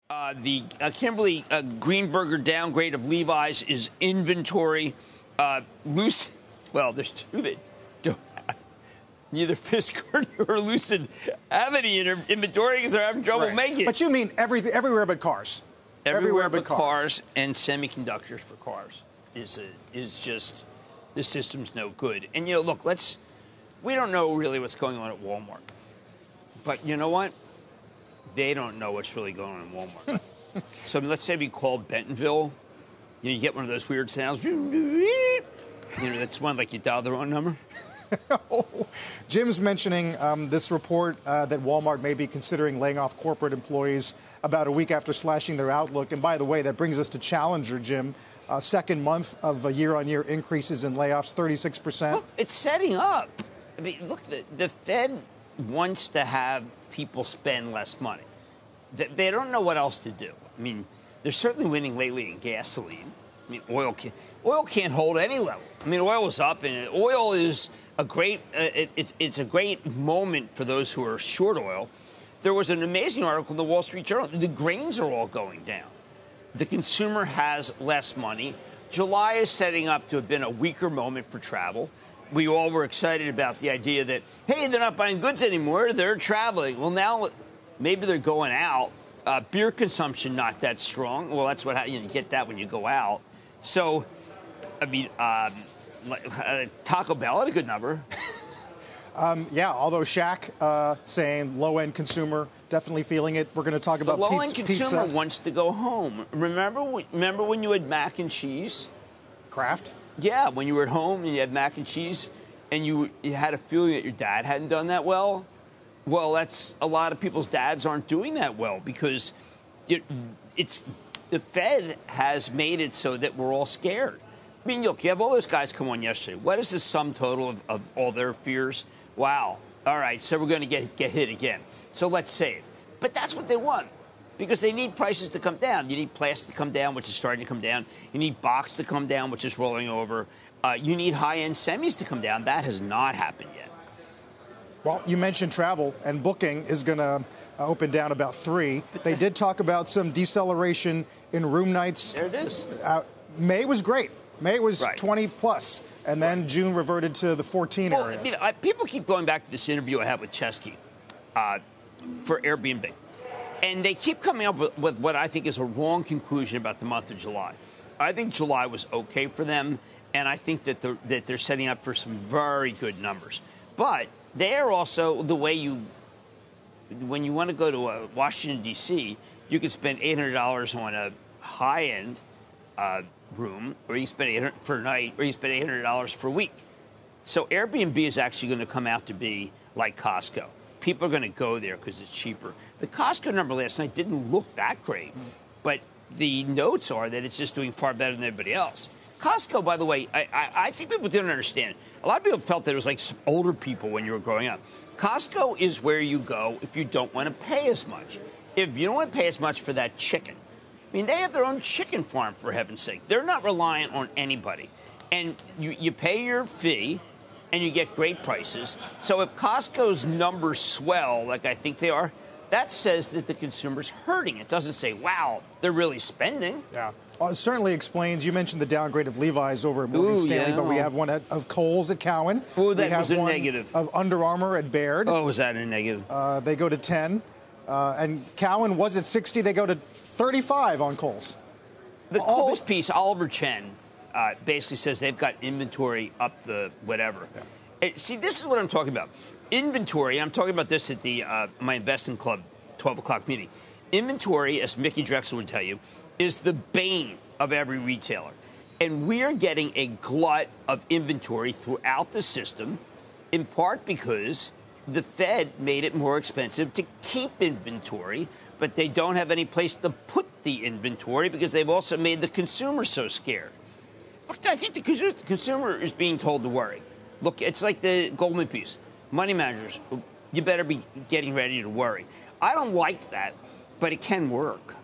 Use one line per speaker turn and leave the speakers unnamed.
The Kimberly Greenberger downgrade of Levi's is inventory loose. Well, there's two that don't have. Neither Fiskars or Lucid have any inventory because they're having trouble making it.
But you mean everywhere but cars.
Everywhere but cars and semiconductors for cars is just, the system's no good. And, look, we don't know really what's going on at Walmart. But you know what? They don't know what's really going on in Walmart. So let's say we call Bentonville. You get one of those weird sounds. That's one like you dial the wrong number.
Jim's mentioning this report that Walmart may be considering laying off corporate employees about a week after slashing their outlook. And by the way, that brings us to Challenger, Jim. Second month of year-on-year increases in layoffs, 36%.
Look, it's setting up. I mean, look, the Fed wants to have people spend less money. They don't know what else to do. I mean, they're certainly winning lately in gasoline. I mean, oil can't hold any level. I mean, oil is up, and oil is a great. It's a great moment for those who are short oil. There was an amazing article in the Wall Street Journal. The grains are all going down. The consumer has less money. July is setting up to have been a weaker moment for travel. We all were excited about the idea that, hey, they're not buying goods anymore. They're traveling. Well, now maybe they're going out. Beer consumption not that strong. Well, that's what you get that when you go out. So, I mean, Taco Bell had a good number.
Yeah, although Shaq saying low-end consumer definitely feeling it. We're going to talk about
the low-end consumer wants to go home. Remember when you had mac and cheese?
Kraft?
Yeah, when you were at home and you had mac and cheese and you had a feeling that your dad hadn't done that well. Well, that's a lot of people's dads aren't doing that well because it's the Fed has made it so that we're all scared. I mean, look, you have all those guys come on yesterday. What is the sum total of all their fears? Wow. All right, so we're going to get hit again. So let's save. But that's what they want because they need prices to come down. You need plastic to come down, which is starting to come down. You need box to come down, which is rolling over. You need high-end semis to come down. That has not happened yet.
Well, you mentioned travel, and booking is going to open down about 3. They did talk about some deceleration in room nights.
There it is.
May was great. May was 20 plus, and then June reverted to the 14 area.
You know, people keep going back to this interview I had with Chesky for Airbnb, and they keep coming up with what I think is a wrong conclusion about the month of July. I think July was okay for them, and I think that they're setting up for some very good numbers. But they're also the way when you want to go to Washington, D.C., you can spend $800 on a high-end room, or you spend $800 for a night, or you spend $800 for a week. So Airbnb is actually going to come out to be like Costco. People are going to go there because it's cheaper. The Costco number last night didn't look that great, but the notes are that it's just doing far better than everybody else. Costco, by the way, I think people didn't understand. A lot of people felt that it was like older people when you were growing up. Costco is where you go if you don't want to pay as much. If you don't want to pay as much for that chicken. I mean, they have their own chicken farm, for heaven's sake. They're not reliant on anybody. And you pay your fee, and you get great prices. So if Costco's numbers swell, like I think they are, that says that the consumer's hurting. It doesn't say, wow, they're really spending.
Yeah. Well, it certainly explains. You mentioned the downgrade of Levi's over at Morgan Stanley, but we have one of Kohl's at Cowen.
Oh, that was a
one
negative.
Of Under Armour at Baird.
Oh, was that a negative?
They go to 10. And Cowen was at 60. They go to 35 on Kohl's.
The Kohl's piece, Oliver Chen, basically says they've got inventory up the whatever. Yeah. See, this is what I'm talking about. Inventory, and I'm talking about this at the my Investing Club 12 o'clock meeting. Inventory, as Mickey Drexler would tell you, is the bane of every retailer. And we are getting a glut of inventory throughout the system, in part because the Fed made it more expensive to keep inventory, but they don't have any place to put the inventory because they've also made the consumer so scared. Look, I think the consumer is being told to worry. Look, it's like the Goldman piece. Money managers, you better be getting ready to worry. I don't like that, but it can work.